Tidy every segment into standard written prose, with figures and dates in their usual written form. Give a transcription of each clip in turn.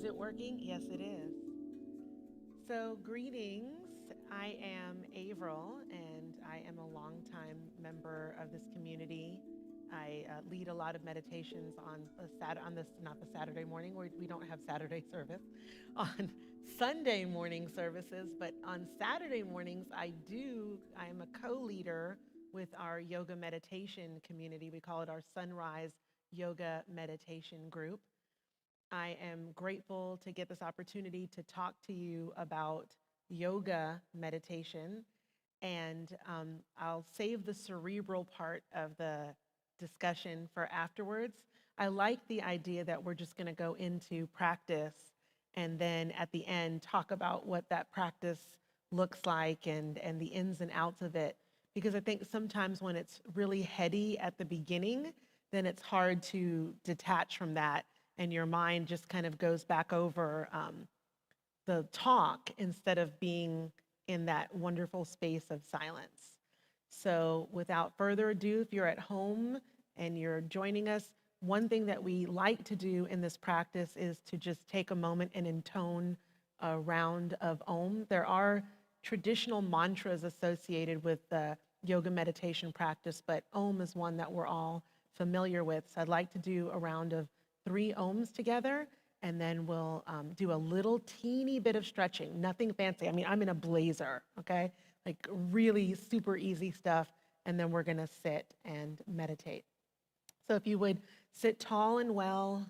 it working? Yes, it is. So, greetings. I am Avril, and I am a longtime member of this community. I lead a lot of meditations on on this, not the Saturday morning, where we don't have Saturday service, on Sunday morning services, but on Saturday mornings I do. I am a co-leader with our yoga meditation community. We call it our Sunrise Yoga Meditation Group. I am grateful to get this opportunity to talk to you about yoga meditation. And I'll save the cerebral part of the discussion for afterwards. I like the idea that we're just going to go into practice and then at the end talk about what that practice looks like and the ins and outs of it. Because I think sometimes when it's really heady at the beginning, then it's hard to detach from that and your mind just kind of goes back over the talk instead of being in that wonderful space of silence. So without further ado, if you're at home and you're joining us, one thing that we like to do in this practice is to just take a moment and intone a round of Om. There are traditional mantras associated with the yoga meditation practice, but Om is one that we're all familiar with. So I'd like to do a round of 3 Oms together, and then we'll do a little teeny bit of stretching, nothing fancy. I mean, I'm in a blazer, okay? Like really super easy stuff, and then we're gonna sit and meditate. So if you would sit tall and well.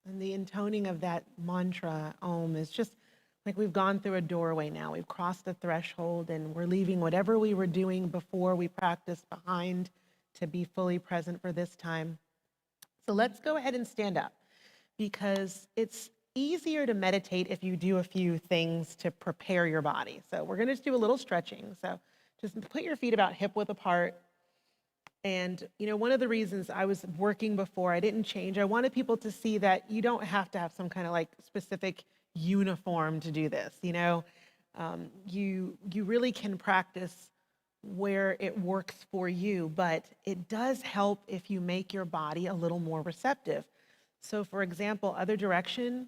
And the intoning of that mantra, Om, is just like we've gone through a doorway now. We've crossed the threshold and we're leaving whatever we were doing before we practiced behind to be fully present for this time. So let's go ahead and stand up because it's easier to meditate if you do a few things to prepare your body. So we're going to just do a little stretching. So just put your feet about hip width apart. And, you know, one of the reasons I was working before, I didn't change. I wanted people to see that you don't have to have some kind of like specific uniform to do this. You know, you really can practice where it works for you, but it does help if you make your body a little more receptive. So for example, other direction,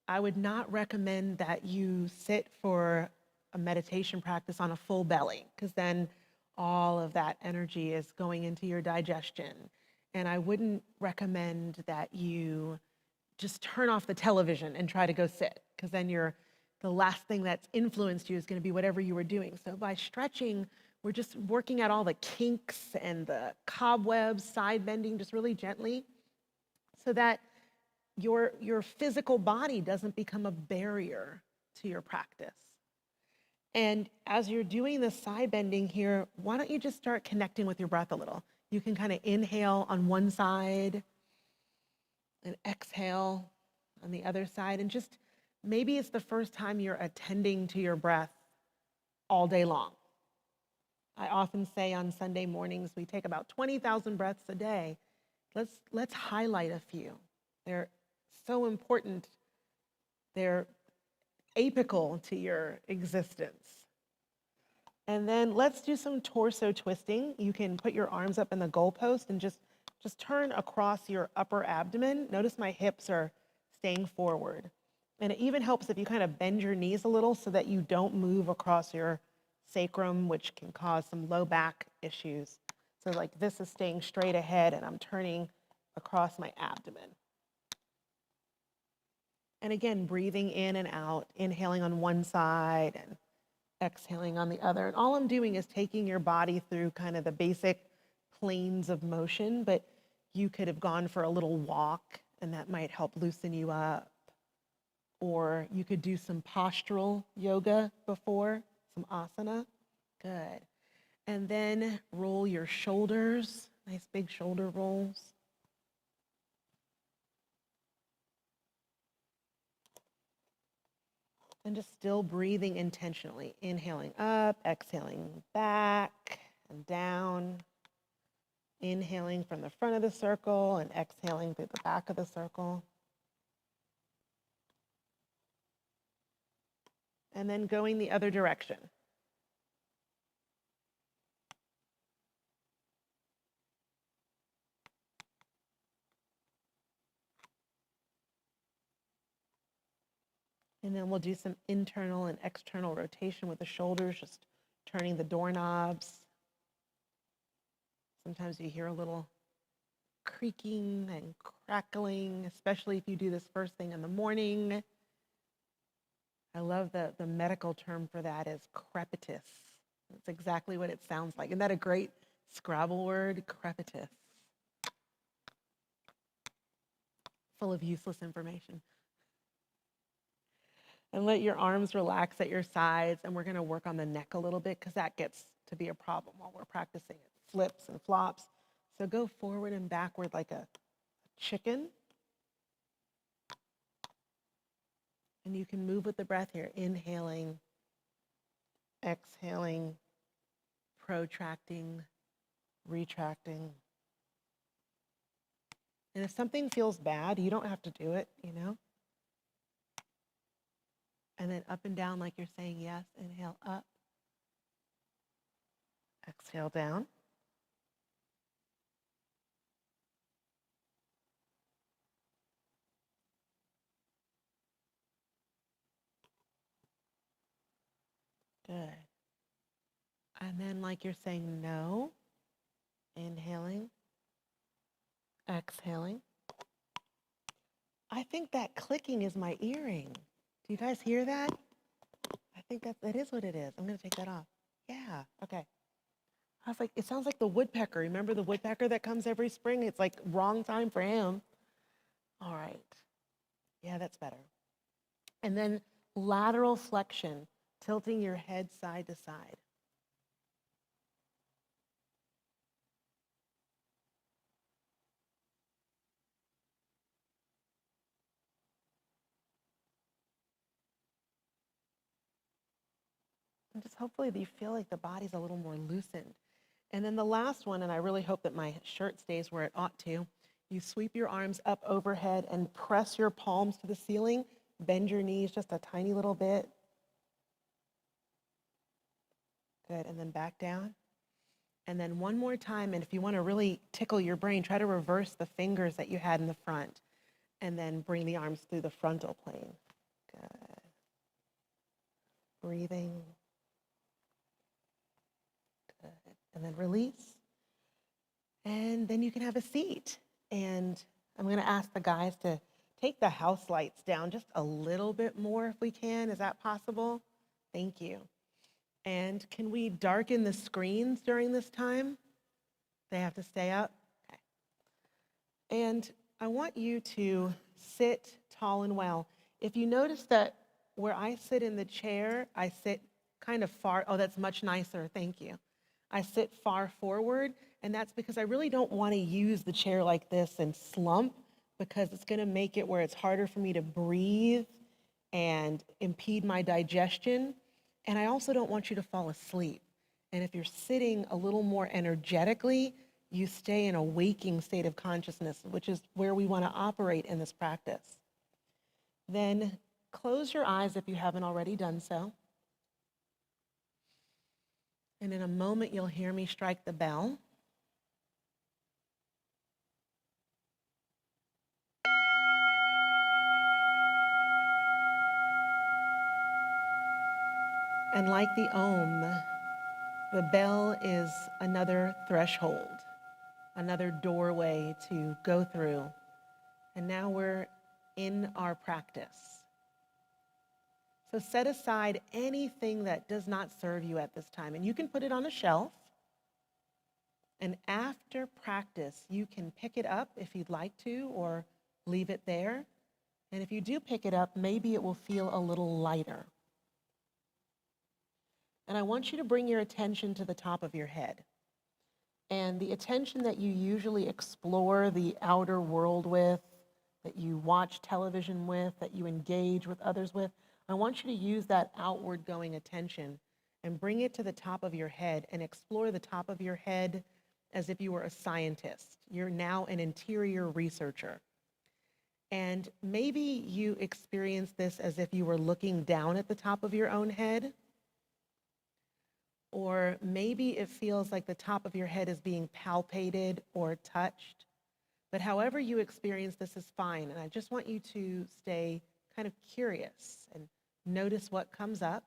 I would not recommend that you sit for a meditation practice on a full belly, because then all of that energy is going into your digestion. And I wouldn't recommend that you just turn off the television and try to go sit, because then the last thing that's influenced you is going to be whatever you were doing. So by stretching, we're just working out all the kinks and the cobwebs, side bending, just really gently, so that your physical body doesn't become a barrier to your practice. And as you're doing the side bending here, why don't you just start connecting with your breath a little? You can kind of inhale on one side and exhale on the other side. And just maybe it's the first time you're attending to your breath all day long. I often say on Sunday mornings, we take about 20,000 breaths a day. Let's highlight a few. They're so important. They're apical to your existence. And then let's do some torso twisting. You can put your arms up in the goalpost and just turn across your upper abdomen. Notice my hips are staying forward. And it even helps if you kind of bend your knees a little so that you don't move across your sacrum, which can cause some low back issues. So like this is staying straight ahead and I'm turning across my abdomen. And again, breathing in and out, inhaling on one side and exhaling on the other. And all I'm doing is taking your body through kind of the basic planes of motion, but you could have gone for a little walk and that might help loosen you up. Or you could do some postural yoga before, some asana. Good. And then roll your shoulders, nice big shoulder rolls. And just still breathing intentionally, inhaling up, exhaling back and down. Inhaling from the front of the circle and exhaling through the back of the circle. And then going the other direction. And then we'll do some internal and external rotation with the shoulders, just turning the doorknobs. Sometimes you hear a little creaking and crackling, especially if you do this first thing in the morning. I love the medical term for that is crepitus. That's exactly what it sounds like. Isn't that a great Scrabble word? Crepitus. Full of useless information. And let your arms relax at your sides, and we're going to work on the neck a little bit because that gets to be a problem while we're practicing it. Flips and flops. So go forward and backward like a chicken. And you can move with the breath here, inhaling, exhaling, protracting, retracting. And if something feels bad, you don't have to do it, you know? And then up and down like you're saying yes. Inhale up. Exhale down. Good. And then like you're saying no. Inhaling. Exhaling. I think that clicking is my earring. Do you guys hear that? I think that is what it is. I'm going to take that off. Yeah, okay. I was like, it sounds like the woodpecker. Remember the woodpecker that comes every spring? It's like wrong time for him. All right. Yeah, that's better. And then lateral flexion, tilting your head side to side. And just hopefully you feel like the body's a little more loosened. And then the last one, and I really hope that my shirt stays where it ought to, you sweep your arms up overhead and press your palms to the ceiling. Bend your knees just a tiny little bit. Good, and then back down. And then one more time, and if you want to really tickle your brain, try to reverse the fingers that you had in the front, and then bring the arms through the frontal plane. Good. Breathing. Good. And then release. And then you can have a seat. And I'm going to ask the guys to take the house lights down just a little bit more if we can. Is that possible? Thank you. And can we darken the screens during this time? They have to stay up? Okay. And I want you to sit tall and well. If you notice that where I sit in the chair, I sit kind of far. Oh, that's much nicer. Thank you. I sit far forward, and that's because I really don't want to use the chair like this and slump because it's going to make it where it's harder for me to breathe and impede my digestion. And I also don't want you to fall asleep. And if you're sitting a little more energetically, you stay in a waking state of consciousness, which is where we want to operate in this practice. Then close your eyes if you haven't already done so. And in a moment, you'll hear me strike the bell. And like the Om, the bell is another threshold, another doorway to go through. And now we're in our practice. So set aside anything that does not serve you at this time, and you can put it on a shelf. And after practice, you can pick it up if you'd like to, or leave it there. And if you do pick it up, maybe it will feel a little lighter. And I want you to bring your attention to the top of your head. And the attention that you usually explore the outer world with, that you watch television with, that you engage with others with, I want you to use that outward going attention and bring it to the top of your head and explore the top of your head as if you were a scientist. You're now an interior researcher. And maybe you experience this as if you were looking down at the top of your own head. Or maybe it feels like the top of your head is being palpated or touched. But however you experience this is fine. And I just want you to stay kind of curious and notice what comes up.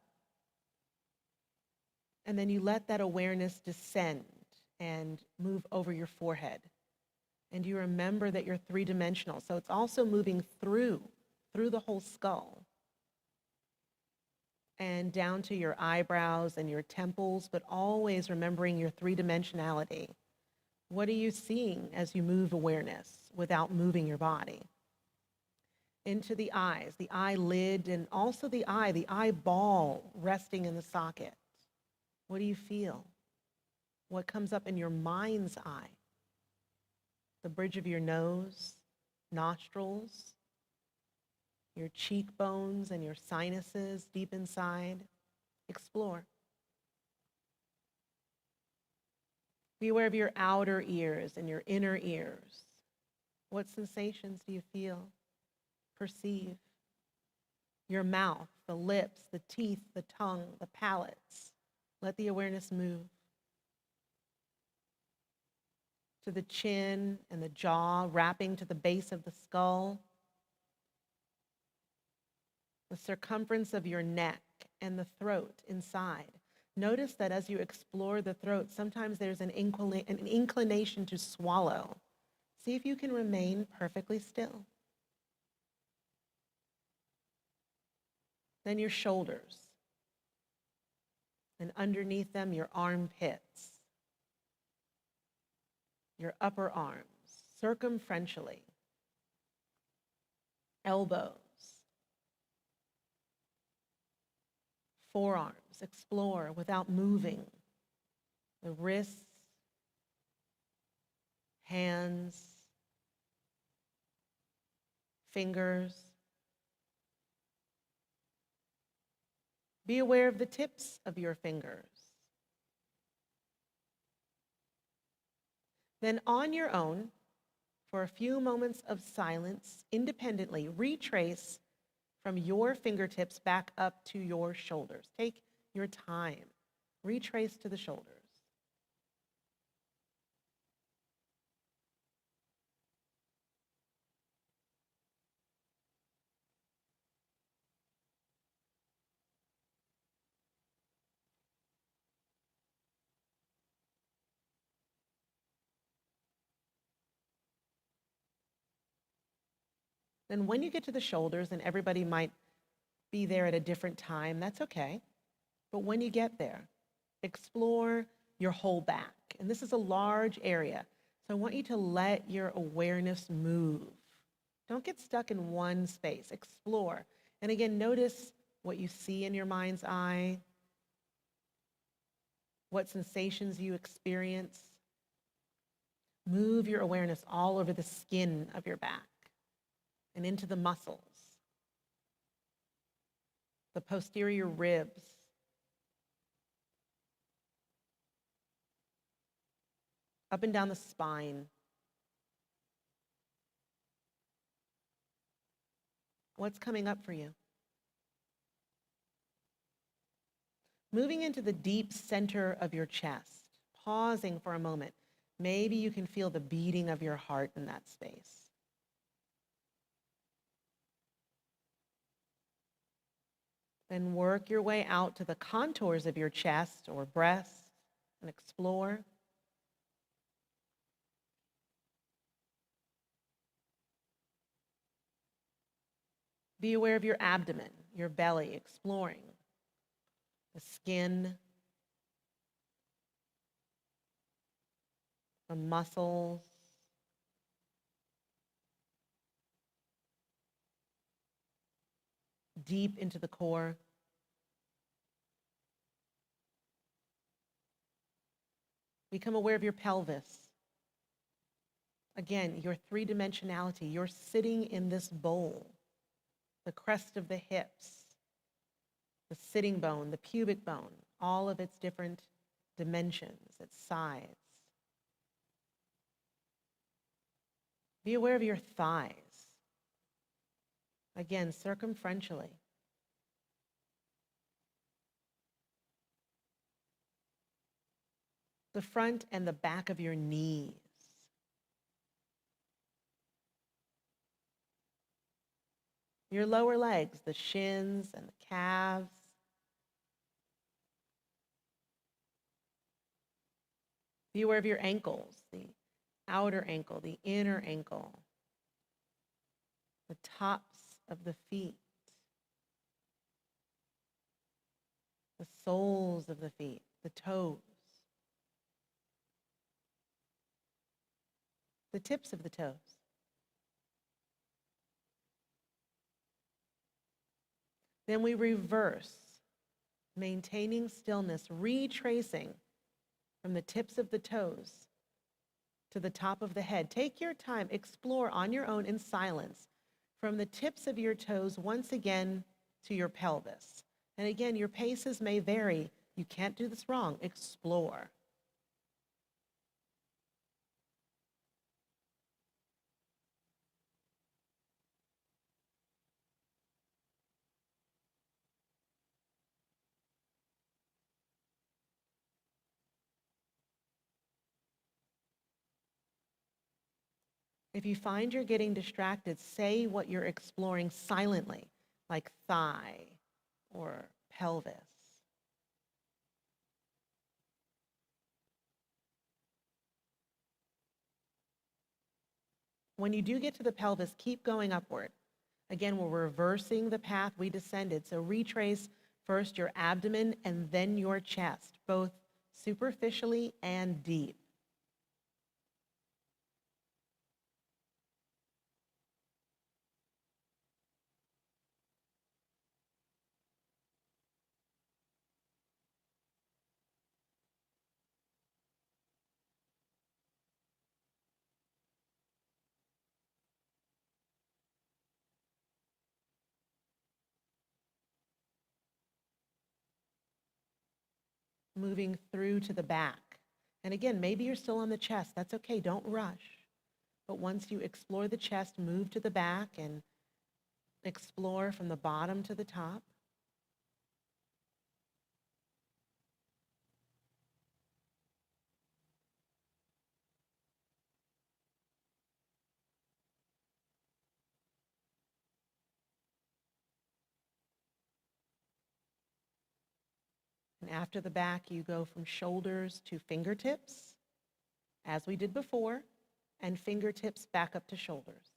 And then you let that awareness descend and move over your forehead. And you remember that you're three-dimensional. So it's also moving through the whole skull and down to your eyebrows and your temples, but always remembering your three-dimensionality. What are you seeing as you move awareness without moving your body? Into the eyes, the eyelid, and also the eyeball resting in the socket. What do you feel? What comes up in your mind's eye? The bridge of your nose, nostrils, your cheekbones and your sinuses deep inside. Explore. Be aware of your outer ears and your inner ears. What sensations do you feel, perceive? Your mouth, the lips, the teeth, the tongue, the palates. Let the awareness move to the chin and the jaw, wrapping to the base of the skull, the circumference of your neck and the throat inside. Notice that as you explore the throat, sometimes there's an inclination to swallow. See if you can remain perfectly still. Then your shoulders, and underneath them, your armpits, your upper arms, circumferentially, elbows, forearms. Explore without moving. The wrists, hands, fingers. Be aware of the tips of your fingers. Then on your own, for a few moments of silence, independently retrace from your fingertips back up to your shoulders. Take your time. Retrace to the shoulders. Then when you get to the shoulders, and everybody might be there at a different time, that's okay. But when you get there, explore your whole back. And this is a large area. So I want you to let your awareness move. Don't get stuck in one space. Explore. And again, notice what you see in your mind's eye, what sensations you experience. Move your awareness all over the skin of your back and into the muscles, the posterior ribs, up and down the spine. What's coming up for you? Moving into the deep center of your chest, pausing for a moment. Maybe you can feel the beating of your heart in that space. Then work your way out to the contours of your chest or breast and explore. Be aware of your abdomen, your belly, exploring the skin, the muscles, deep into the core. Become aware of your pelvis. Again, your three-dimensionality. You're sitting in this bowl, the crest of the hips, the sitting bone, the pubic bone, all of its different dimensions, its sides. Be aware of your thighs. Again, circumferentially. The front and the back of your knees. Your lower legs, the shins and the calves. Be aware of your ankles, the outer ankle, the inner ankle, the tops of the feet, the soles of the feet, the toes, the tips of the toes. Then we reverse, maintaining stillness, retracing from the tips of the toes to the top of the head. Take your time, explore on your own in silence from the tips of your toes once again to your pelvis. And again, your paces may vary. You can't do this wrong. Explore. If you find you're getting distracted, say what you're exploring silently, like thigh or pelvis. When you do get to the pelvis, keep going upward. Again, we're reversing the path we descended. So retrace first your abdomen and then your chest, both superficially and deep. Moving through to the back. And again, maybe you're still on the chest. That's okay. Don't rush. But once you explore the chest, move to the back and explore from the bottom to the top. And after the back, you go from shoulders to fingertips, as we did before, and fingertips back up to shoulders.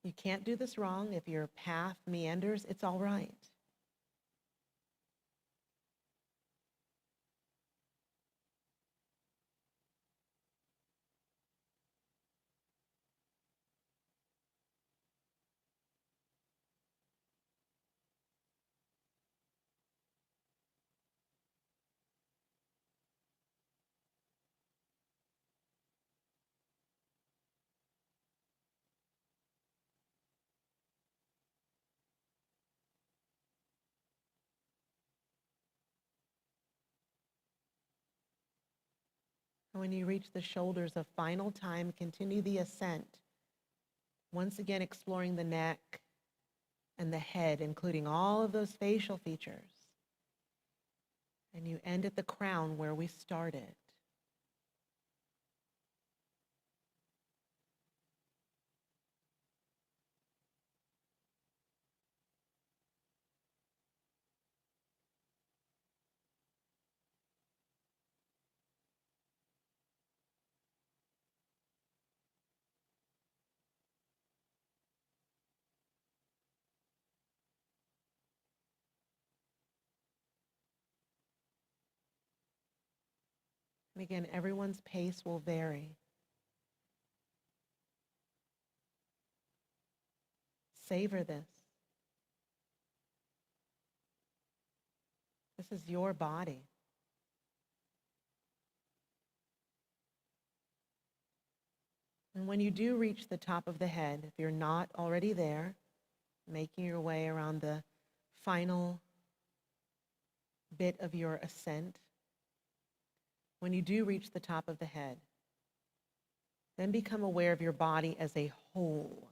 You can't do this wrong. If your path meanders, it's all right. And when you reach the shoulders a final time, continue the ascent. Once again, exploring the neck and the head, including all of those facial features. And you end at the crown where we started. Again, everyone's pace will vary. Savor this. This is your body. And when you do reach the top of the head, if you're not already there, making your way around the final bit of your ascent, when you do reach the top of the head, then become aware of your body as a whole.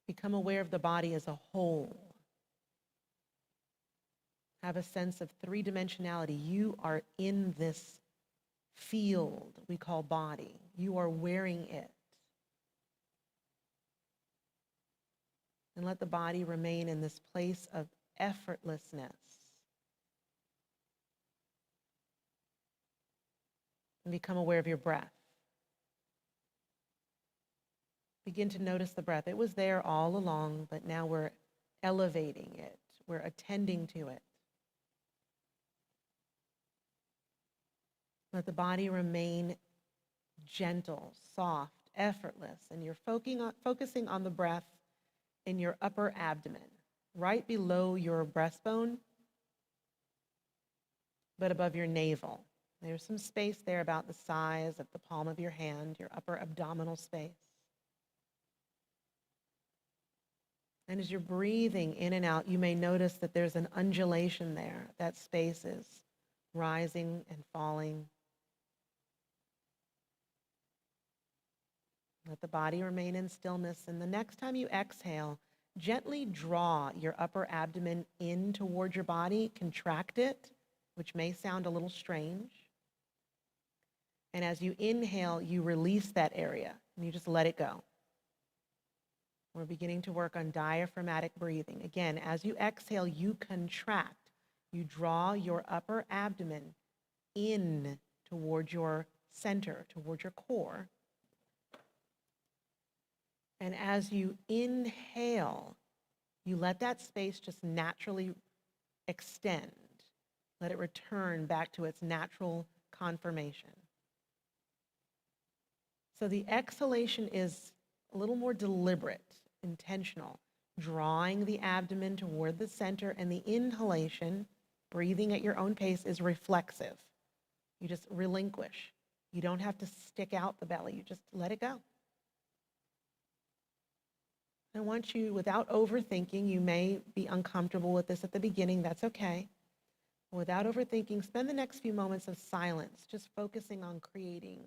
Become aware of the body as a whole. Have a sense of three-dimensionality. You are in this field we call body. You are wearing it. And let the body remain in this place of effortlessness. And become aware of your breath. Begin to notice the breath. It was there all along, but now we're elevating it. We're attending to it. Let the body remain gentle, soft, effortless, and you're focusing on the breath in your upper abdomen, right below your breastbone, but above your navel. There's some space there about the size of the palm of your hand, your upper abdominal space. And as you're breathing in and out, you may notice that there's an undulation there. That space is rising and falling. Let the body remain in stillness. And the next time you exhale, gently draw your upper abdomen in toward your body, contract it, which may sound a little strange. And as you inhale, you release that area and you just let it go. We're beginning to work on diaphragmatic breathing. Again, as you exhale, you contract. You draw your upper abdomen in toward your center, toward your core. And as you inhale, you let that space just naturally extend. Let it return back to its natural conformation. So the exhalation is a little more deliberate, intentional, drawing the abdomen toward the center, and the inhalation, breathing at your own pace, is reflexive. You just relinquish. You don't have to stick out the belly. You just let it go. I want you, without overthinking, you may be uncomfortable with this at the beginning, that's okay. Without overthinking, spend the next few moments of silence, just focusing on creating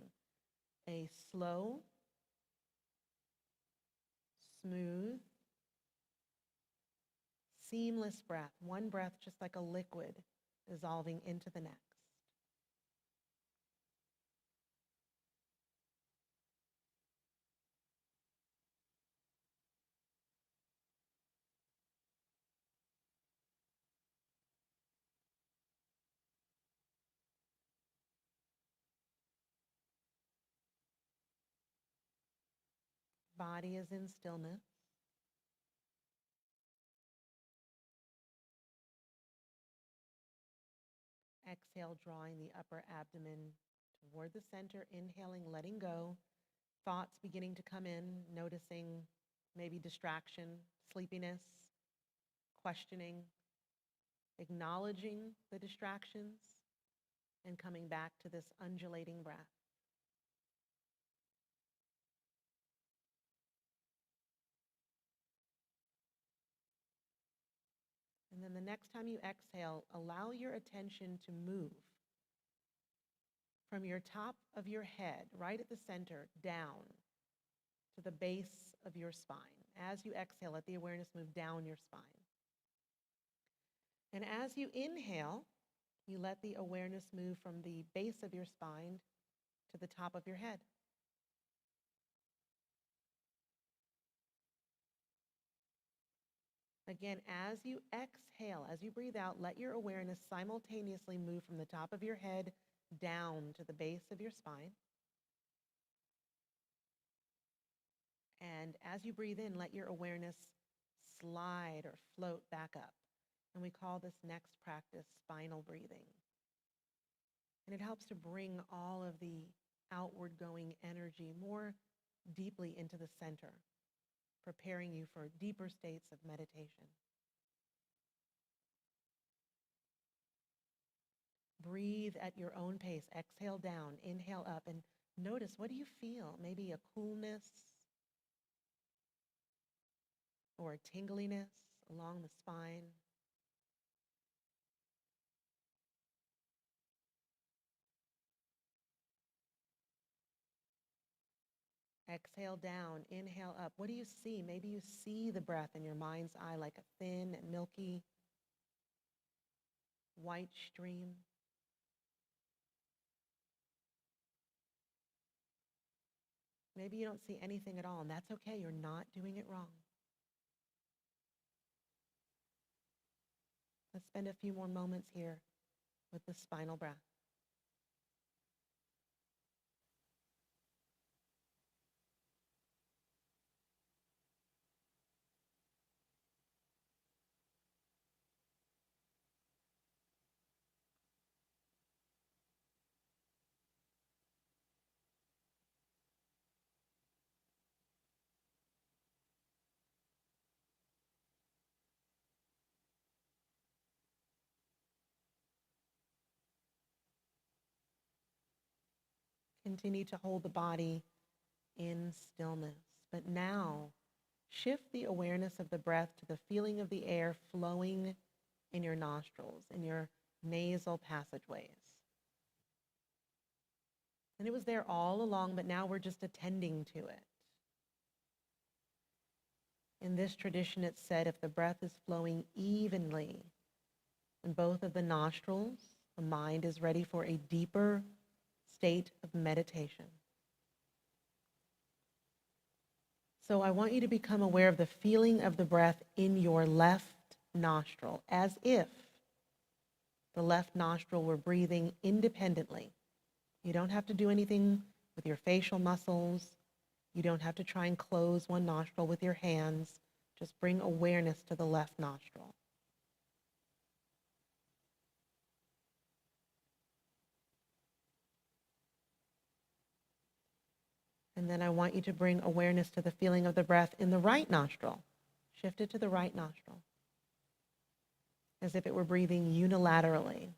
a slow, smooth, seamless breath. One breath just like a liquid dissolving into the next. Body is in stillness. Exhale, drawing the upper abdomen toward the center. Inhaling, letting go. Thoughts beginning to come in, noticing maybe distraction, sleepiness, questioning, acknowledging the distractions, and coming back to this undulating breath. And then the next time you exhale, allow your attention to move from your top of your head, right at the center, down to the base of your spine. As you exhale, let the awareness move down your spine. And as you inhale, you let the awareness move from the base of your spine to the top of your head. Again, as you exhale, as you breathe out, let your awareness simultaneously move from the top of your head down to the base of your spine. And as you breathe in, let your awareness slide or float back up. And we call this next practice spinal breathing. And it helps to bring all of the outward going energy more deeply into the center, preparing you for deeper states of meditation. Breathe at your own pace. Exhale down, inhale up, and notice, what do you feel? Maybe a coolness or a tingliness along the spine. Exhale down, inhale up. What do you see? Maybe you see the breath in your mind's eye like a thin, milky, white stream. Maybe you don't see anything at all, and that's okay. You're not doing it wrong. Let's spend a few more moments here with the spinal breath. Continue to hold the body in stillness. But now, shift the awareness of the breath to the feeling of the air flowing in your nostrils, in your nasal passageways. And it was there all along, but now we're just attending to it. In this tradition, it's said if the breath is flowing evenly in both of the nostrils, the mind is ready for a deeper state of meditation. So I want you to become aware of the feeling of the breath in your left nostril, as if the left nostril were breathing independently. You don't have to do anything with your facial muscles. You don't have to try and close one nostril with your hands. Just bring awareness to the left nostril. And then I want you to bring awareness to the feeling of the breath in the right nostril. Shift it to the right nostril, as if it were breathing unilaterally.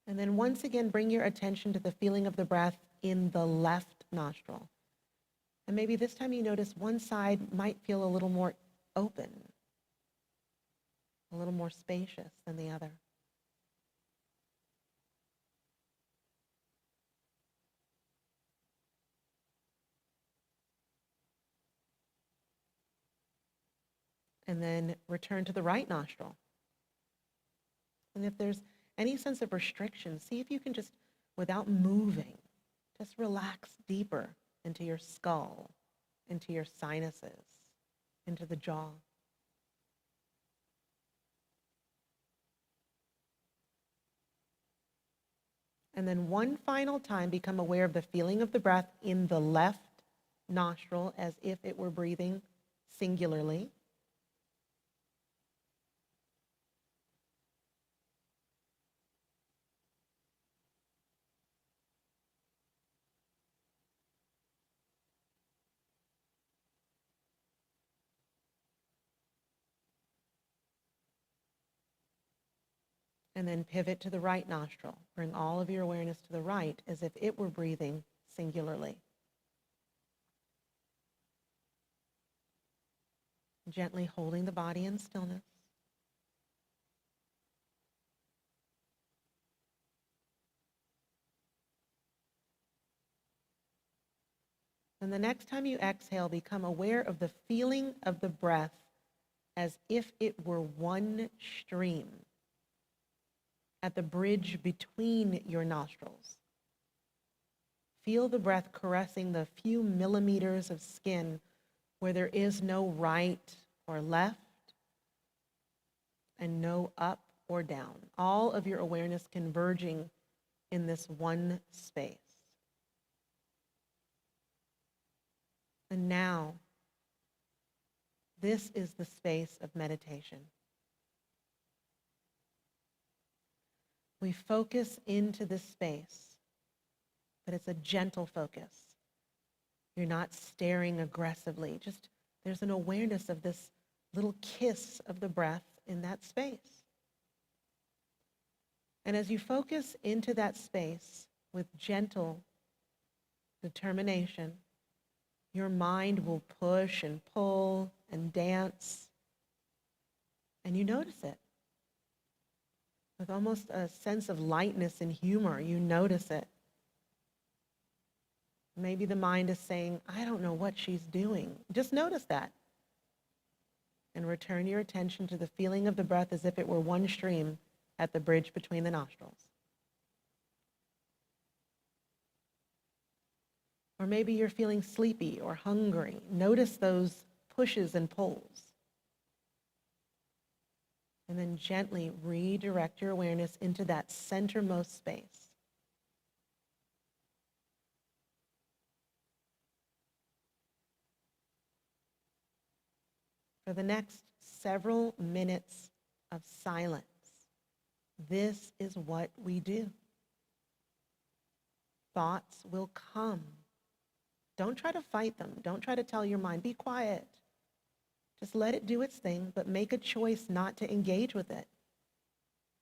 And then once again, bring your attention to the feeling of the breath in the left nostril. And maybe this time you notice one side might feel a little more open, a little more spacious than the other. And then return to the right nostril. And if there's any sense of restriction, see if you can just, without moving, just relax deeper into your skull, into your sinuses, into the jaw. And then one final time, become aware of the feeling of the breath in the left nostril as if it were breathing singularly. And then pivot to the right nostril. Bring all of your awareness to the right as if it were breathing singularly. Gently holding the body in stillness. And the next time you exhale, become aware of the feeling of the breath as if it were one stream at the bridge between your nostrils. Feel the breath caressing the few millimeters of skin where there is no right or left and no up or down. All of your awareness converging in this one space. And now, this is the space of meditation. We focus into this space, but it's a gentle focus. You're not staring aggressively. Just there's an awareness of this little kiss of the breath in that space. And as you focus into that space with gentle determination, your mind will push and pull and dance, and you notice it. With almost a sense of lightness and humor, you notice it. Maybe the mind is saying, I don't know what she's doing. Just notice that. And return your attention to the feeling of the breath as if it were one stream at the bridge between the nostrils. Or maybe you're feeling sleepy or hungry. Notice those pushes and pulls. And then gently redirect your awareness into that centermost space. For the next several minutes of silence, this is what we do. Thoughts will come. Don't try to fight them. Don't try to tell your mind, be quiet. Just let it do its thing, but make a choice not to engage with it.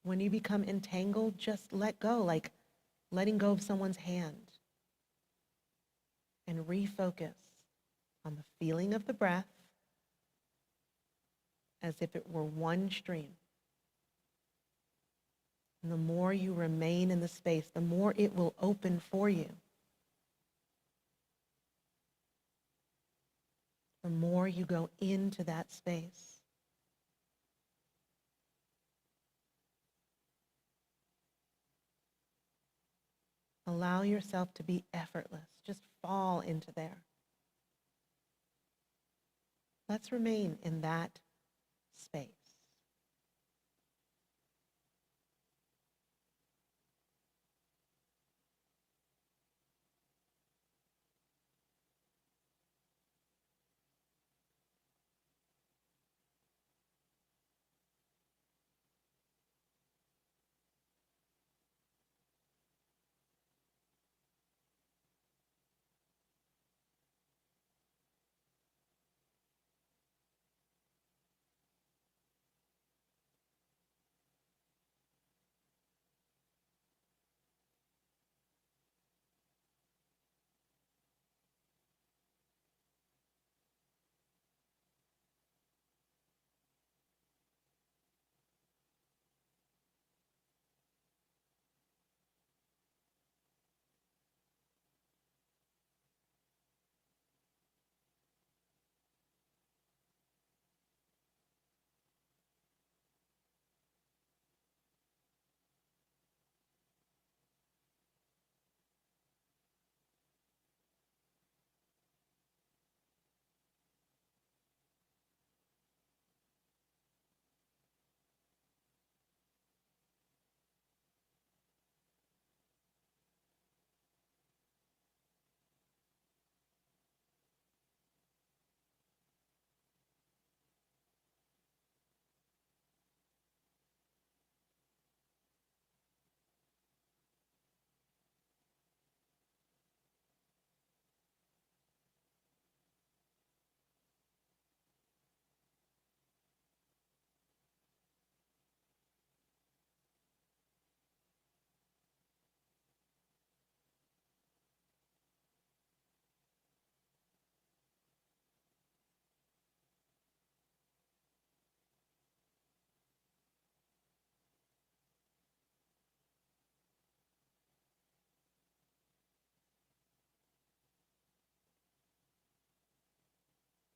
When you become entangled, just let go, like letting go of someone's hand. And refocus on the feeling of the breath as if it were one stream. And the more you remain in the space, the more it will open for you. The more you go into that space. Allow yourself to be effortless. Just fall into there. Let's remain in that space.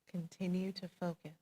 Continue to focus.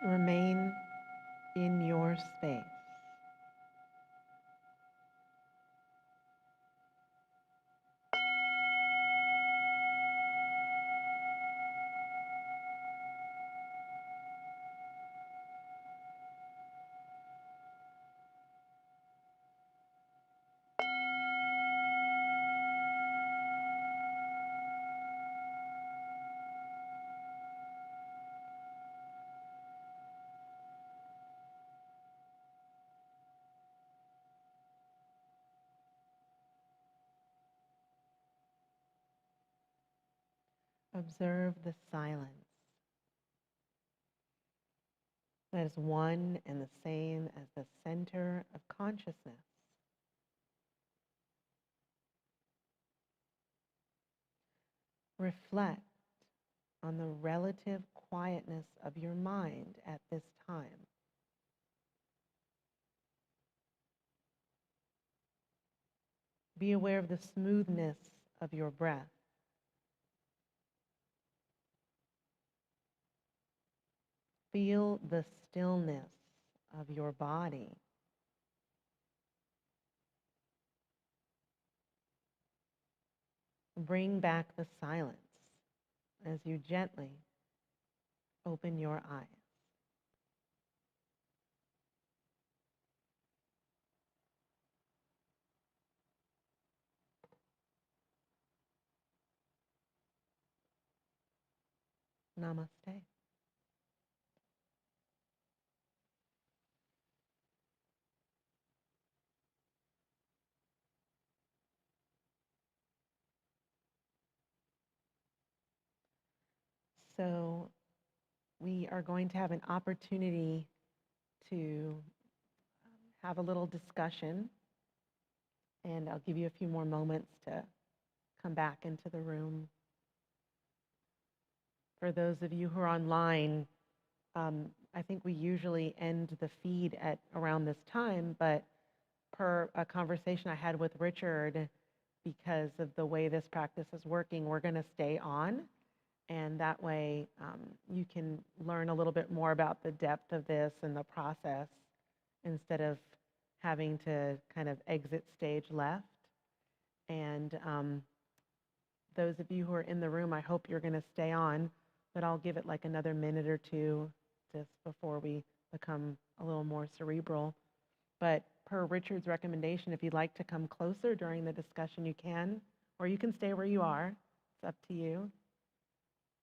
Remain in your space. Observe the silence that is one and the same as the center of consciousness. Reflect on the relative quietness of your mind at this time. Be aware of the smoothness of your breath. Feel the stillness of your body. Bring back the silence as you gently open your eyes. Namaste. So we are going to have an opportunity to have a little discussion, and I'll give you a few more moments to come back into the room. For those of you who are online, I think we usually end the feed at around this time, but per a conversation I had with Richard, because of the way this practice is working, we're going to stay on, and that way you can learn a little bit more about the depth of this and the process instead of having to kind of exit stage left. And those of you who are in the room, I hope you're going to stay on, but I'll give it like another minute or two just before we become a little more cerebral. But per Richard's recommendation, if you'd like to come closer during the discussion, you can, or you can stay where you are. It's up to you.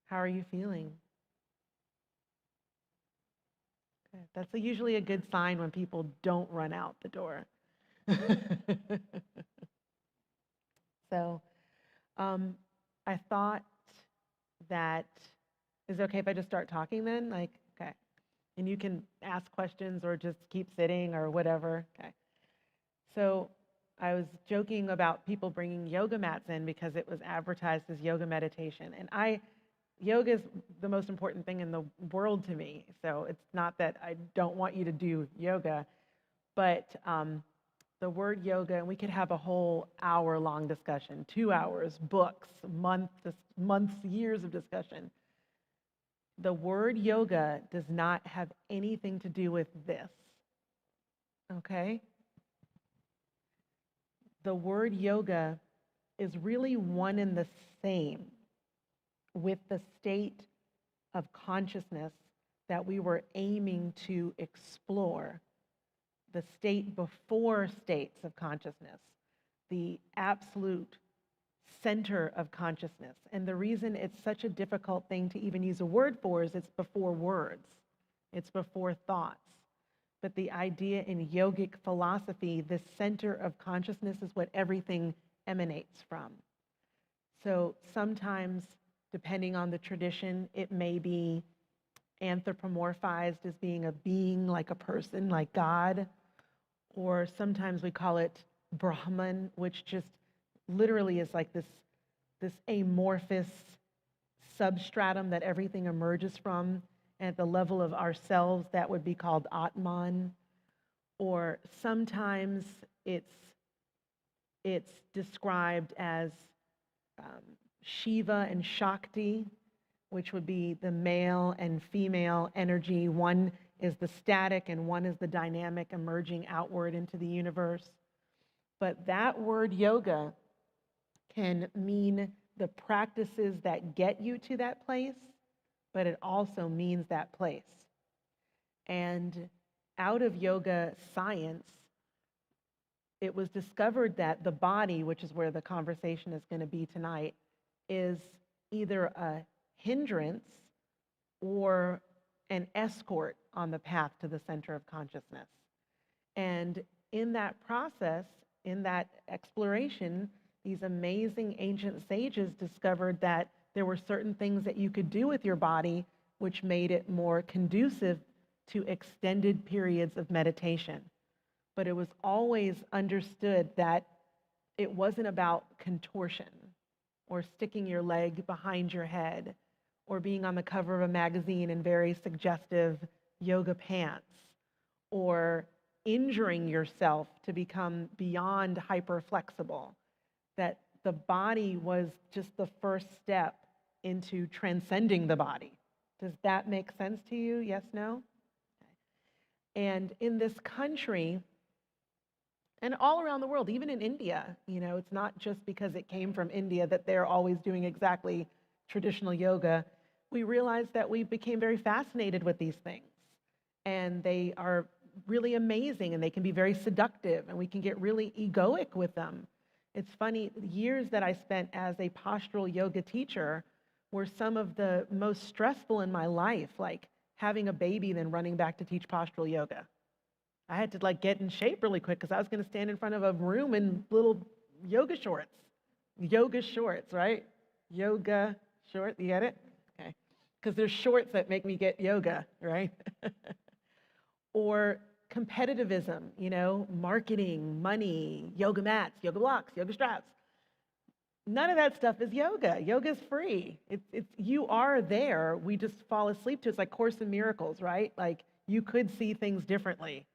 How are you feeling? Good. That's usually a good sign when people don't run out the door. So I thought that, is it okay if I just start talking then? Like, okay. And you can ask questions or just keep sitting or whatever. Okay. So I was joking about people bringing yoga mats in because it was advertised as yoga meditation. And yoga is the most important thing in the world to me. So it's not that I don't want you to do yoga, but the word yoga, and we could have a whole hour-long discussion, 2 hours, books, months, years of discussion. The word yoga does not have anything to do with this, okay? The word yoga is really one and the same with the state of consciousness that we were aiming to explore, the state before states of consciousness, the absolute center of consciousness. And the reason it's such a difficult thing to even use a word for is it's before words, it's before thoughts. But the idea in yogic philosophy, the center of consciousness is what everything emanates from. So sometimes, depending on the tradition, it may be anthropomorphized as being a being, like a person, like God, or sometimes we call it Brahman, which just literally is like this amorphous substratum that everything emerges from. And at the level of ourselves, that would be called Atman. Or sometimes it's described as Shiva and Shakti, which would be the male and female energy. One is the static and one is the dynamic emerging outward into the universe. But that word yoga can mean the practices that get you to that place, but it also means that place. And out of yoga science, it was discovered that the body, which is where the conversation is going to be tonight, is either a hindrance or an escort on the path to the center of consciousness. And in that process, in that exploration, these amazing ancient sages discovered that there were certain things that you could do with your body which made it more conducive to extended periods of meditation. But it was always understood that it wasn't about contortion or sticking your leg behind your head or being on the cover of a magazine in very suggestive yoga pants or injuring yourself to become beyond hyperflexible. That the body was just the first step into transcending the body. Does that make sense to you? Yes, no? And in this country, and all around the world, even in India, it's not just because it came from India that they're always doing exactly traditional yoga. We realized that we became very fascinated with these things. And they are really amazing, and they can be very seductive, and we can get really egoic with them. It's funny, years that I spent as a postural yoga teacher were some of the most stressful in my life, like having a baby and then running back to teach postural yoga. I had to get in shape really quick because I was going to stand in front of a room in little yoga shorts. Yoga shorts, right? Yoga short, you get it? Okay. Because there's shorts that make me get yoga, right? Or competitivism, marketing, money, yoga mats, yoga blocks, yoga straps. None of that stuff is yoga. Yoga's free. It's you are there. We just fall asleep to it. It's like Course in Miracles, right? Like you could see things differently,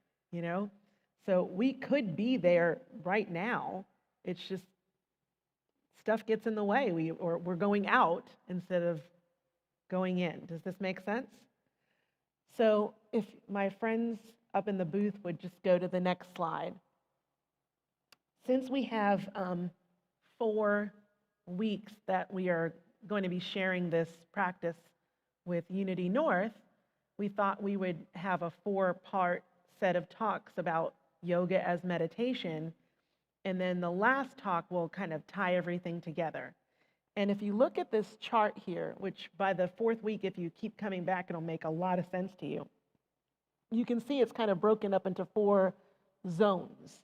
So we could be there right now. It's just stuff gets in the way. We're going out instead of going in. Does this make sense? So if my friends up in the booth would just go to the next slide. Since we have 4 weeks that we are going to be sharing this practice with Unity North, we thought we would have a 4-part set of talks about yoga as meditation, and then the last talk will kind of tie everything together. And if you look at this chart here, which by the 4th week, if you keep coming back, it'll make a lot of sense to you. You can see it's kind of broken up into 4 zones.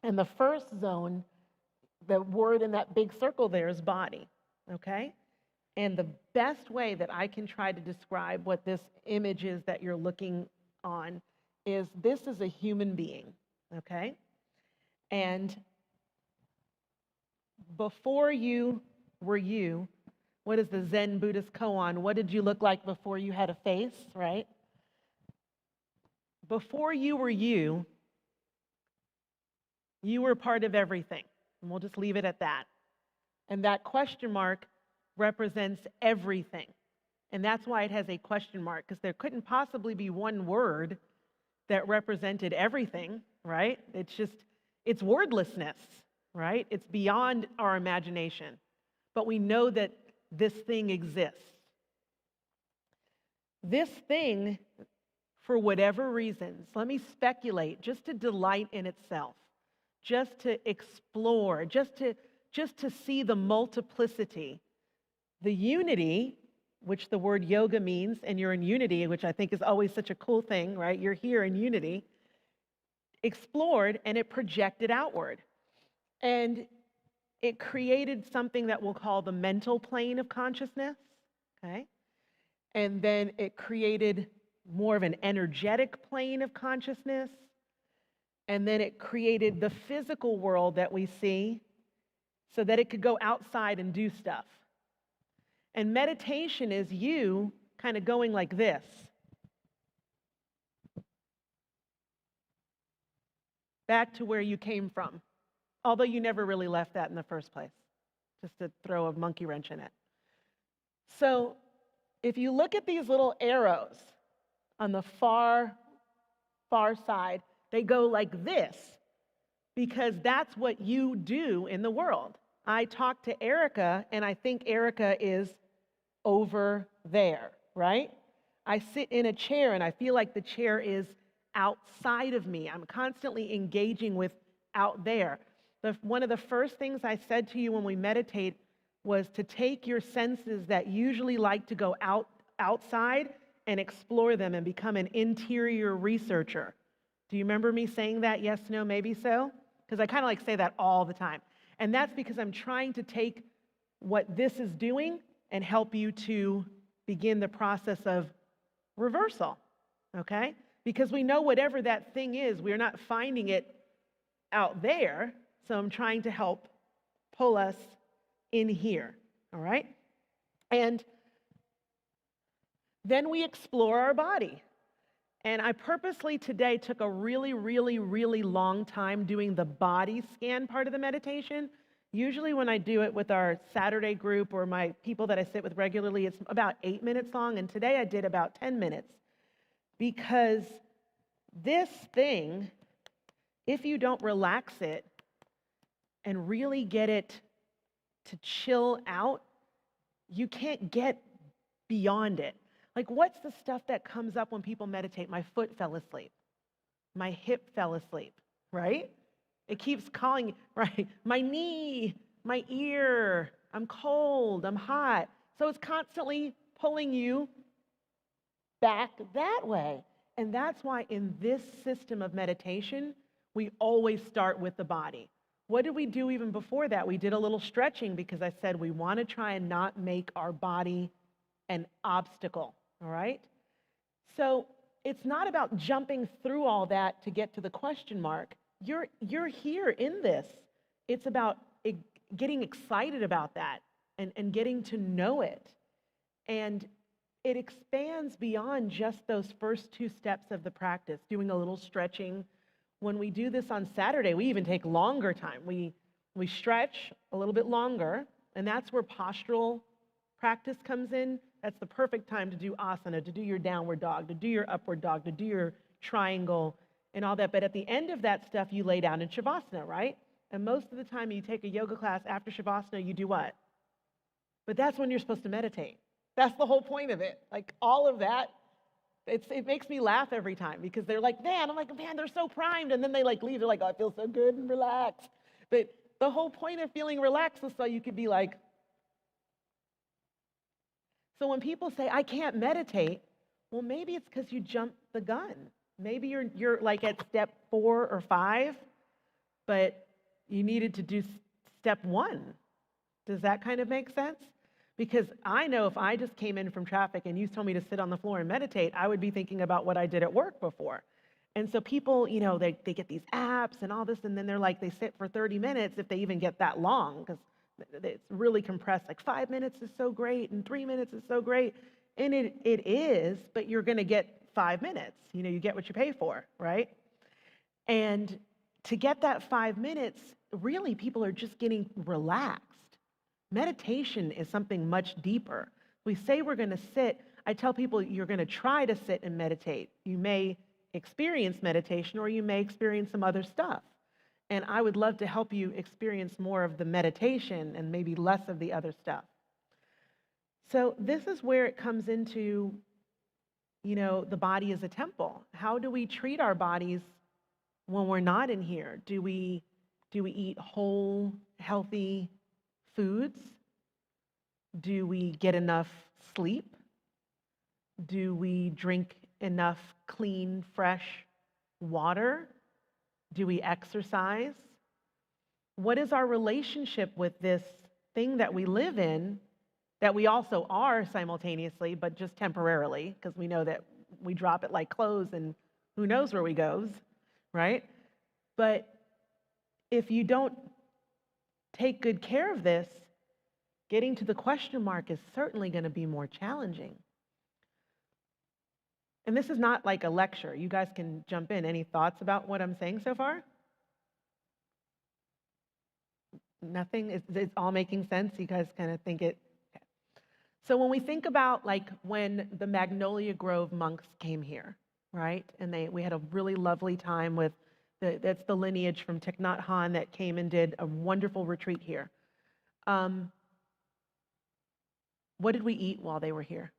And the first zone, the word in that big circle there is body, okay? And the best way that I can try to describe what this image is that you're looking on is this is a human being, okay? And before you were you, what is the Zen Buddhist koan? What did you look like before you had a face, right? Before you were you were part of everything. And we'll just leave it at that. And that question mark represents everything. And that's why it has a question mark, because there couldn't possibly be one word that represented everything, right? It's wordlessness, right? It's beyond our imagination. But we know that this thing exists. This thing, for whatever reasons, let me speculate, just to delight in itself, just to explore, just to see the multiplicity, the unity, which the word yoga means, and you're in unity, which I think is always such a cool thing, right? You're here in unity, explored, and it projected outward. And it created something that we'll call the mental plane of consciousness, okay? And then it created more of an energetic plane of consciousness. And then it created the physical world that we see so that it could go outside and do stuff. And meditation is you kind of going like this. Back to where you came from. Although you never really left that in the first place, just to throw a monkey wrench in it. So if you look at these little arrows on the far side, they go like this because that's what you do in the world. I talk to Erica, and I think Erica is over there, right? I sit in a chair, and I feel like the chair is outside of me. I'm constantly engaging with out there. One of the first things I said to you when we meditate was to take your senses that usually like to go outside and explore them and become an interior researcher. Do you remember me saying that? Yes, no, maybe so? Because I kind of like say that all the time. And that's because I'm trying to take what this is doing and help you to begin the process of reversal, okay? Because we know whatever that thing is, we're not finding it out there. So I'm trying to help pull us in here, all right? And then we explore our body. And I purposely today took a really, really, really long time doing the body scan part of the meditation. Usually when I do it with our Saturday group or my people that I sit with regularly, it's about 8 minutes long. And today I did about 10 minutes. Because this thing, if you don't relax it and really get it to chill out, you can't get beyond it. Like, what's the stuff that comes up when people meditate? My foot fell asleep. My hip fell asleep, right? It keeps calling, right? My knee, my ear, I'm cold, I'm hot. So it's constantly pulling you back that way. And that's why in this system of meditation, we always start with the body. What did we do even before that? We did a little stretching because I said we want to try and not make our body an obstacle, all right? So it's not about jumping through all that to get to the question mark. You're here in this. It's about getting excited about that and getting to know it. And it expands beyond just those first 2 steps of the practice, doing a little stretching. When we do this on Saturday, we even take longer time. We stretch a little bit longer, and that's where postural practice comes in. That's the perfect time to do asana, to do your downward dog, to do your upward dog, to do your triangle and all that. But at the end of that stuff, you lay down in shavasana, right? And most of the time you take a yoga class after shavasana, you do what? But that's when you're supposed to meditate. That's the whole point of it. Like all of that, it makes me laugh every time because they're like, man, I'm like, man, they're so primed. And then they like leave, they're like, oh, I feel so good and relaxed. But the whole point of feeling relaxed is so you could be like, so when people say, I can't meditate, well, maybe it's because you jumped the gun. Maybe you're like at step 4 or 5, but you needed to do step 1. Does that kind of make sense? Because I know if I just came in from traffic and you told me to sit on the floor and meditate, I would be thinking about what I did at work before. And so people, you know, they get these apps and all this, and then they're like, they sit for 30 minutes if they even get that long, because it's really compressed. Like 5 minutes is so great, and 3 minutes is so great. And it is, but you're going to get 5 minutes. You know, you get what you pay for, right? And to get that 5 minutes, really people are just getting relaxed. Meditation is something much deeper. We say we're going to sit. I tell people you're going to try to sit and meditate. You may experience meditation or you may experience some other stuff. And I would love to help you experience more of the meditation and maybe less of the other stuff. So this is where it comes into, you know, the body as a temple. How do we treat our bodies when we're not in here? Do we eat whole, healthy foods? Do we get enough sleep? Do we drink enough clean, fresh water? Do we exercise? What is our relationship with this thing that we live in, that we also are simultaneously, but just temporarily, because we know that we drop it like clothes and who knows where we goes, right? But if you don't take good care of this, getting to the question mark is certainly going to be more challenging. And this is not like a lecture. You guys can jump in. Any thoughts about what I'm saying so far? Nothing? It's all making sense? You guys kind of think it? Okay. So when we think about like when the Magnolia Grove monks came here, right? And we had a really lovely time with that's the lineage from Thich Nhat Hanh that came and did a wonderful retreat here. What did we eat while they were here?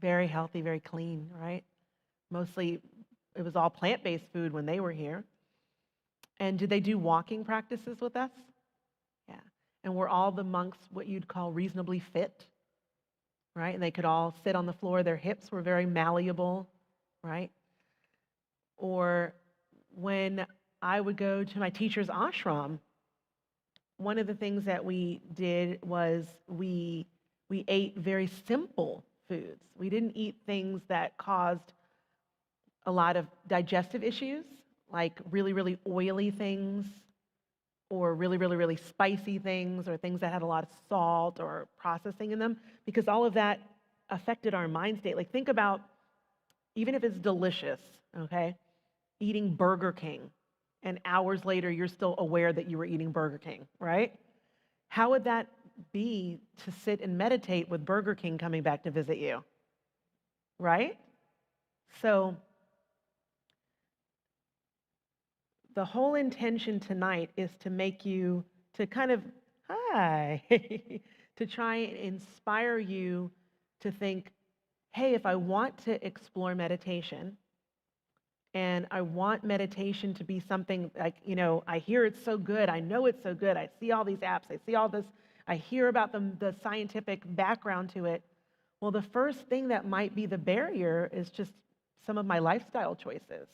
Very healthy, very clean, right? Mostly, it was all plant-based food when they were here. And did they do walking practices with us? Yeah. And were all the monks what you'd call reasonably fit, right? And they could all sit on the floor. Their hips were very malleable, right? Or when I would go to my teacher's ashram, one of the things that we did was we ate very simple foods. We didn't eat things that caused a lot of digestive issues, like really, really oily things, or really, really, really spicy things, or things that had a lot of salt or processing in them, because all of that affected our mind state. Like think about, even if it's delicious, okay, eating Burger King, and hours later you're still aware that you were eating Burger King, right? How would that be to sit and meditate with Burger King coming back to visit you, right? So the whole intention tonight is to make you, to kind of, hi, to try and inspire you to think, hey, if I want to explore meditation, and I want meditation to be something like, I hear it's so good, I know it's so good, I see all these apps, I see all this, I hear about the scientific background to it. Well, the first thing that might be the barrier is just some of my lifestyle choices.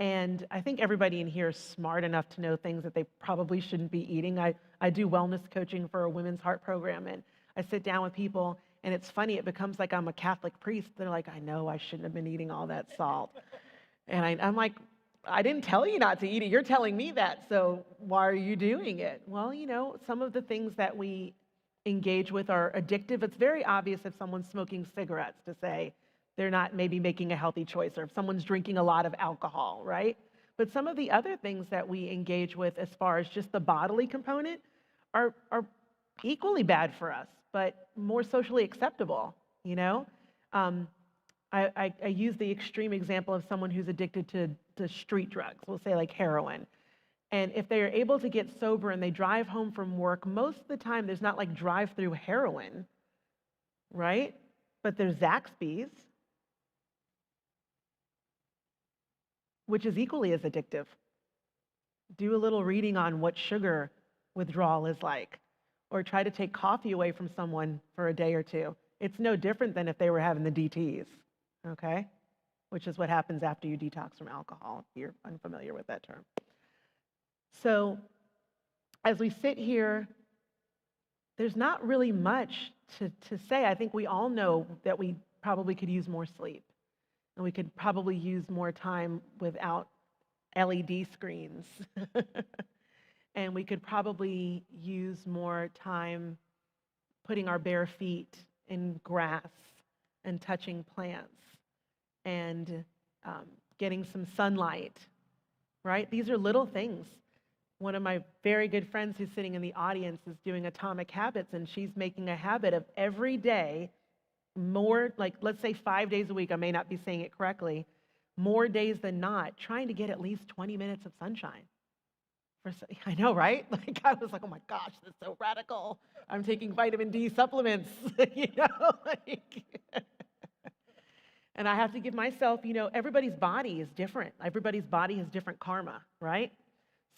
And I think everybody in here is smart enough to know things that they probably shouldn't be eating. I do wellness coaching for a women's heart program, and I sit down with people, and it's funny, it becomes like I'm a Catholic priest. They're like, I know I shouldn't have been eating all that salt. And I'm like, I didn't tell you not to eat it. You're telling me that, so why are you doing it? Well, some of the things that we engage with are addictive. It's very obvious if someone's smoking cigarettes to say, they're not maybe making a healthy choice, or if someone's drinking a lot of alcohol, right? But some of the other things that we engage with as far as just the bodily component are equally bad for us, but more socially acceptable, I use the extreme example of someone who's addicted to street drugs, we'll say like heroin. And if they are able to get sober and they drive home from work, most of the time there's not like drive-through heroin, right? But there's Zaxby's, which is equally as addictive. Do a little reading on what sugar withdrawal is like, or try to take coffee away from someone for a day or two. It's no different than if they were having the DTs, okay? Which is what happens after you detox from alcohol, if you're unfamiliar with that term. So as we sit here, there's not really much to say. I think we all know that we probably could use more sleep. And we could probably use more time without LED screens. And we could probably use more time putting our bare feet in grass and touching plants and getting some sunlight, right? These are little things. One of my very good friends who's sitting in the audience is doing Atomic Habits, and she's making a habit of every day, more, like let's say 5 days a week, I may not be saying it correctly, more days than not, trying to get at least 20 minutes of sunshine. I know, right? Like I was like, oh my gosh, that's so radical. I'm taking vitamin D supplements, and I have to give myself, everybody's body is different. Everybody's body has different karma, right?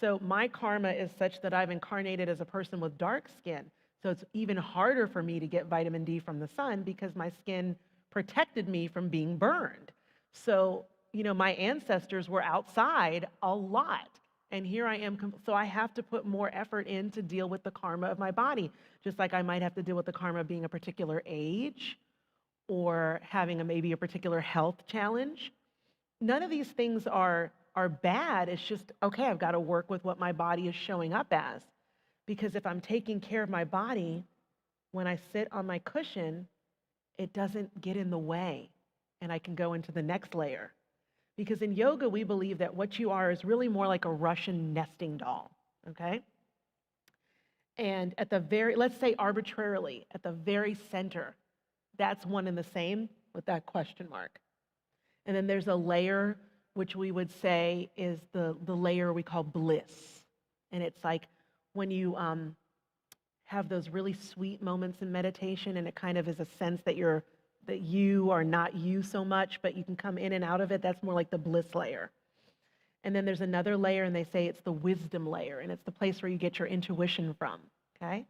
So my karma is such that I've incarnated as a person with dark skin. So it's even harder for me to get vitamin D from the sun because my skin protected me from being burned. So, my ancestors were outside a lot. And here I am, so I have to put more effort in to deal with the karma of my body, just like I might have to deal with the karma of being a particular age or having maybe a particular health challenge. None of these things are bad. It's just, okay, I've got to work with what my body is showing up as. Because if I'm taking care of my body, when I sit on my cushion, it doesn't get in the way, and I can go into the next layer. Because in yoga, we believe that what you are is really more like a Russian nesting doll, okay? And at the very, let's say arbitrarily, at the very center, that's one and the same with that question mark. And then there's a layer which we would say is the layer we call bliss. And it's like when you have those really sweet moments in meditation, and it kind of is a sense that you are not you so much, but you can come in and out of it. That's more like the bliss layer. And then there's another layer, and they say it's the wisdom layer, and it's the place where you get your intuition from, okay?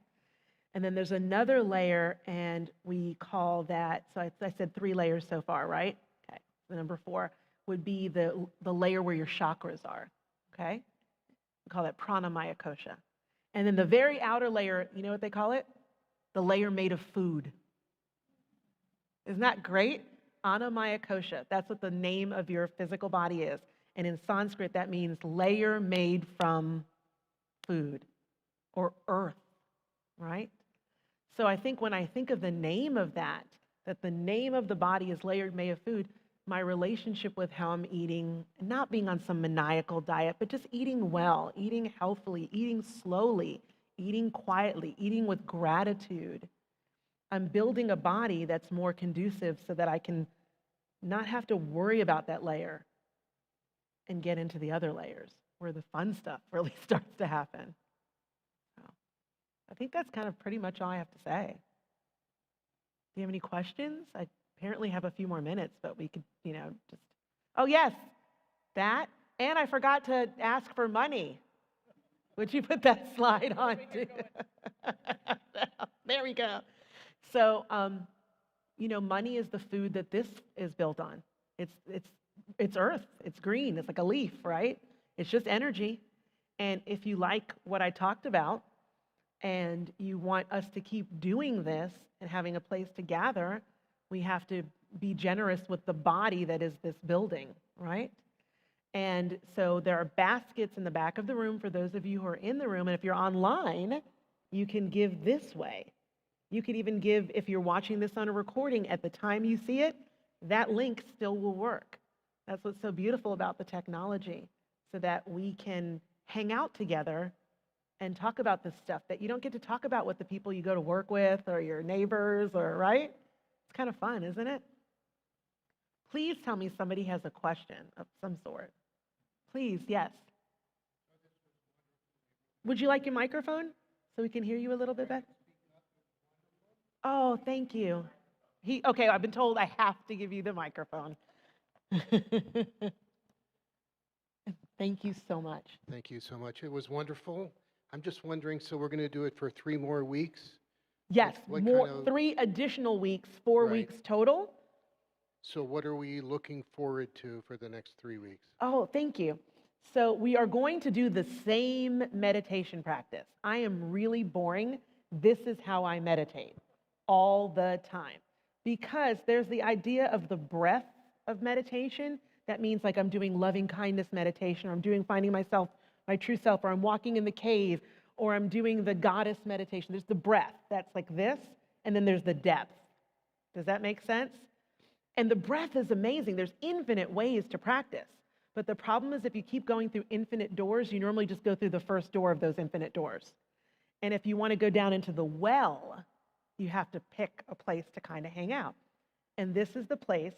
And then there's another layer, and we call that, so I said 3 layers so far, right? Okay, the number 4 would be the layer where your chakras are, okay? We call that pranamaya kosha. And then the very outer layer, you know what they call it? The layer made of food. Isn't that great? Annamaya kosha, that's what the name of your physical body is. And in Sanskrit, that means layer made from food or earth, right? So I think when I think of the name of that the name of the body is layered made of food, my relationship with how I'm eating, not being on some maniacal diet, but just eating well, eating healthily, eating slowly, eating quietly, eating with gratitude. I'm building a body that's more conducive so that I can not have to worry about that layer and get into the other layers where the fun stuff really starts to happen. So I think that's kind of pretty much all I have to say. Do you have any questions? I apparently have a few more minutes, but we could, just, oh yes, that. And I forgot to ask for money. Would you put that slide on too? There we go. So, money is the food that this is built on. It's earth, it's green, it's like a leaf, right? It's just energy. And if you like what I talked about and you want us to keep doing this and having a place to gather, we have to be generous with the body that is this building, right? And so there are baskets in the back of the room for those of you who are in the room. And if you're online, you can give this way. You could even give, if you're watching this on a recording, at the time you see it, that link still will work. That's what's so beautiful about the technology, so that we can hang out together and talk about this stuff that you don't get to talk about with the people you go to work with or your neighbors, or right? It's kind of fun, isn't it? Please tell me somebody has a question of some sort. Please, yes. Would you like your microphone so we can hear you a little bit better? Oh, thank you. Okay, I've been told I have to give you the microphone. Thank you so much. Thank you so much. It was wonderful. I'm just wondering, so we're going to do it for 3 more weeks? Yes, 3 additional weeks, 4 weeks total. So what are we looking forward to for the next 3 weeks? Oh, thank you. So we are going to do the same meditation practice. I am really boring. This is how I meditate all the time, because there's the idea of the breath of meditation. That means like I'm doing loving kindness meditation, or I'm doing finding myself, my true self, or I'm walking in the cave, or I'm doing the goddess meditation. There's the breath, that's like this, and then there's the depth. Does that make sense? And the breath is amazing. There's infinite ways to practice. But the problem is, if you keep going through infinite doors, you normally just go through the first door of those infinite doors. And if you want to go down into the well, you have to pick a place to kind of hang out. And this is the place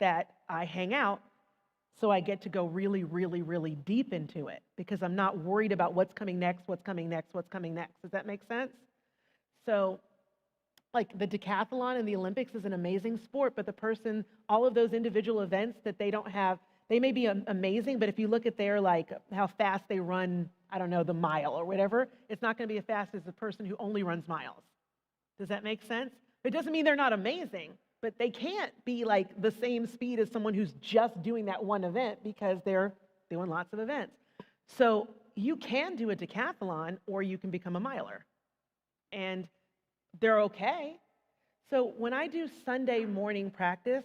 that I hang out, so I get to go really, really, really deep into it, because I'm not worried about what's coming next, what's coming next, what's coming next. Does that make sense? So, like the decathlon and the Olympics is an amazing sport, but all of those individual events that they don't have, they may be amazing, but if you look at how fast they run, I don't know, the mile or whatever, it's not going to be as fast as the person who only runs miles. Does that make sense? It doesn't mean they're not amazing, but they can't be like the same speed as someone who's just doing that one event, because they're doing lots of events. So you can do a decathlon, or you can become a miler. And they're okay. So when I do Sunday morning practice,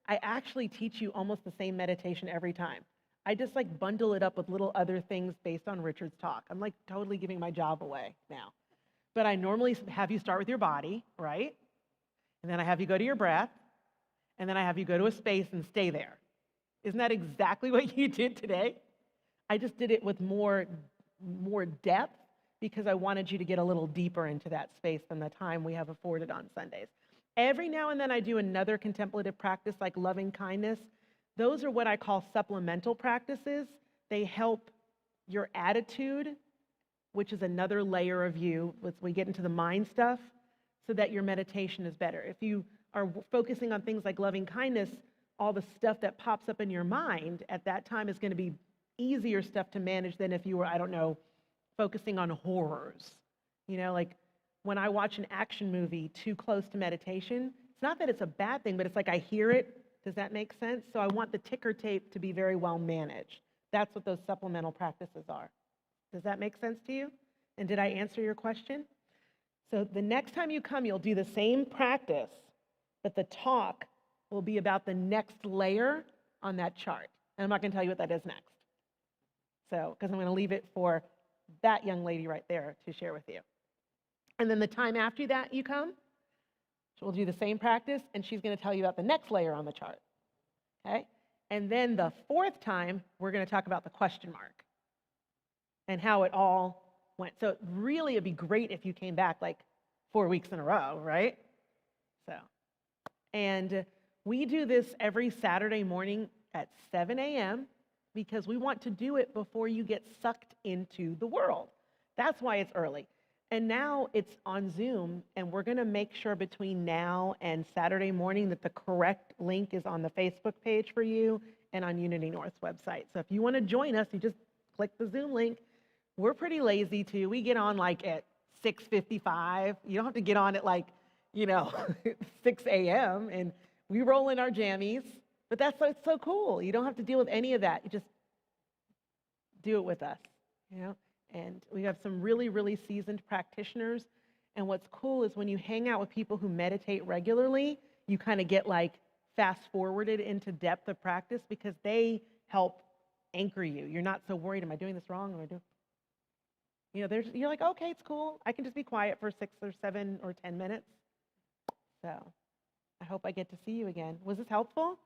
I actually teach you almost the same meditation every time. I just like bundle it up with little other things based on Richard's talk. I'm like totally giving my job away now. But I normally have you start with your body, right? And then I have you go to your breath, and then I have you go to a space and stay there. Isn't that exactly what you did today? I just did it with more depth, because I wanted you to get a little deeper into that space than the time we have afforded on Sundays. Every now and then I do another contemplative practice like loving kindness. Those are what I call supplemental practices. They help your attitude, which is another layer of you, as we get into the mind stuff, so that your meditation is better. If you are focusing on things like loving kindness, all the stuff that pops up in your mind at that time is going to be easier stuff to manage than if you were, I don't know, focusing on horrors. You know, like when I watch an action movie too close to meditation, it's not that it's a bad thing, but it's like I hear it. Does that make sense? So I want the ticker tape to be very well managed. That's what those supplemental practices are. Does that make sense to you? And did I answer your question? So the next time you come, you'll do the same practice, but the talk will be about the next layer on that chart. And I'm not going to tell you what that is next. So, because I'm going to leave it for that young lady right there to share with you. And then the time after that you come, we'll do the same practice, and she's going to tell you about the next layer on the chart. Okay? And then the fourth time, we're going to talk about the question mark and how it all went. So really, it'd be great if you came back like 4 weeks in a row, right? So, and we do this every Saturday morning at 7 a.m. because we want to do it before you get sucked into the world. That's why it's early. And now it's on Zoom, and we're going to make sure between now and Saturday morning that the correct link is on the Facebook page for you and on Unity North's website. So if you want to join us, you just click the Zoom link. We're pretty lazy too. We get on like at 6:55. You don't have to get on at like, 6 a.m. and we roll in our jammies. But that's what's so cool. You don't have to deal with any of that. You just do it with us, And we have some really, really seasoned practitioners. And what's cool is when you hang out with people who meditate regularly, you kind of get like fast forwarded into depth of practice because they help anchor you. You're not so worried, am I doing this wrong? Am I doing? You're like, okay, it's cool. I can just be quiet for 6 or 7 or 10 minutes. So I hope I get to see you again. Was this helpful?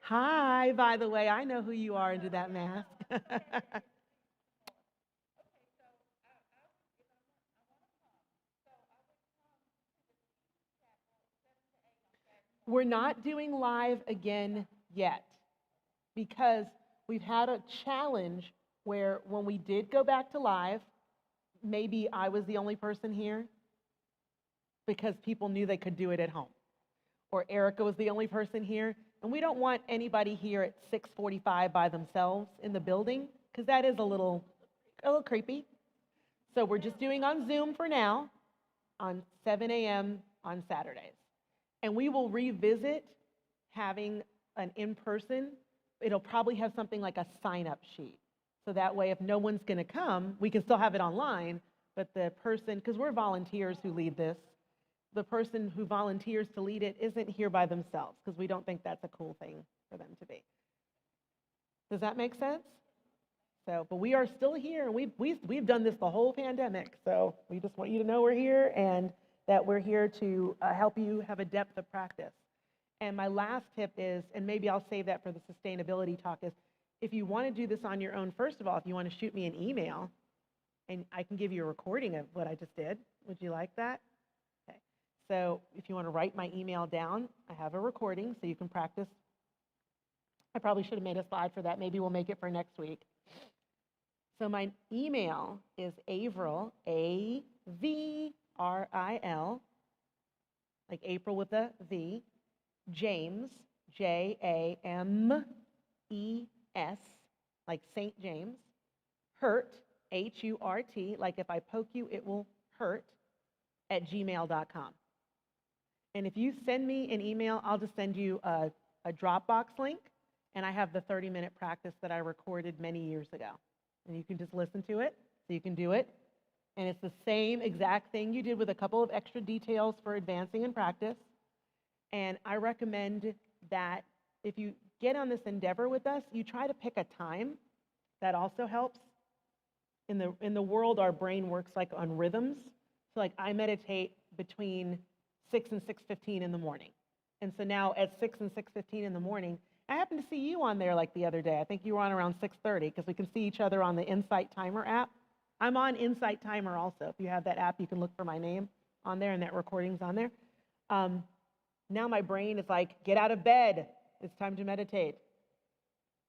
Hi, by the way, I know who you are under that mask. We're not doing live again yet because we've had a challenge where when we did go back to live, maybe I was the only person here because people knew they could do it at home. Or Erica was the only person here. And we don't want anybody here at 6:45 by themselves in the building because that is a little creepy. So we're just doing on Zoom for now on 7 a.m. on Saturdays. And we will revisit having an in-person. It'll probably have something like a sign-up sheet. So that way, if no one's going to come, we can still have it online. But the person, because we're volunteers who lead this, the person who volunteers to lead it isn't here by themselves because we don't think that's a cool thing for them to be. Does that make sense? So, but we are still here, and we've done this the whole pandemic. So we just want you to know we're here and that we're here to help you have a depth of practice. And my last tip is, and maybe I'll save that for the sustainability talk, is if you want to do this on your own, first of all, if you want to shoot me an email, and I can give you a recording of what I just did. Would you like that? Okay. So if you want to write my email down, I have a recording so you can practice. I probably should have made a slide for that. Maybe we'll make it for next week. So my email is Avril, A-V-R-I-L, like April with a V, James, J-A-M-E-S, like St. James, Hurt, H-U-R-T, like if I poke you, it will hurt, at gmail.com. And if you send me an email, I'll just send you a Dropbox link, and I have the 30-minute practice that I recorded many years ago. And you can just listen to it, so you can do it. And it's the same exact thing you did with a couple of extra details for advancing in practice. And I recommend that if you get on this endeavor with us, you try to pick a time. That also helps. In the world, our brain works like on rhythms. So like I meditate between 6 and 6:15 in the morning. And so now at 6 and 6:15 in the morning, I happened to see you on there like the other day. I think you were on around 6:30 because we can see each other on the Insight Timer app. I'm on Insight Timer also. If you have that app, you can look for my name on there and that recording's on there. Now my brain is like, get out of bed. It's time to meditate.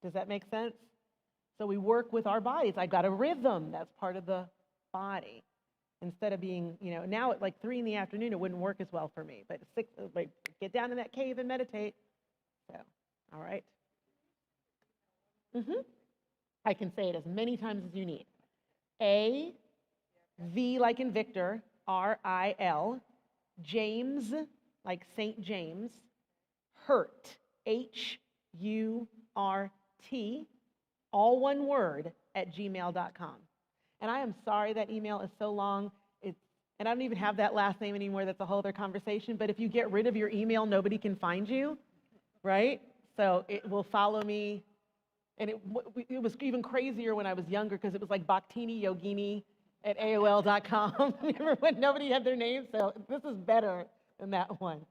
Does that make sense? So we work with our bodies. I got a rhythm. That's part of the body. Instead of being, now at like 3 in the afternoon, it wouldn't work as well for me. But at 6, like, get down in that cave and meditate. So, all right. I can say it as many times as you need. A, V like in Victor, R-I-L, James like St. James, Hurt, H-U-R-T, all one word, at gmail.com. And I am sorry that email is so long. And I don't even have that last name anymore. That's a whole other conversation. But if you get rid of your email, nobody can find you, right? So it will follow me. And it was even crazier when I was younger because it was like Bhaktini Yogini at AOL.com. Remember when nobody had their name? So this is better than that one.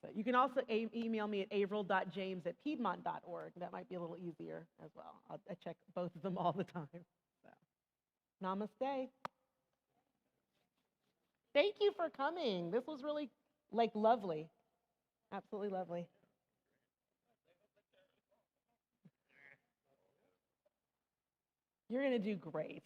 So you can also email me at avril.james@piedmont.org. That might be a little easier as well. I check both of them all the time. So, namaste. Thank you for coming. This was really lovely. Absolutely lovely. You're going to do great.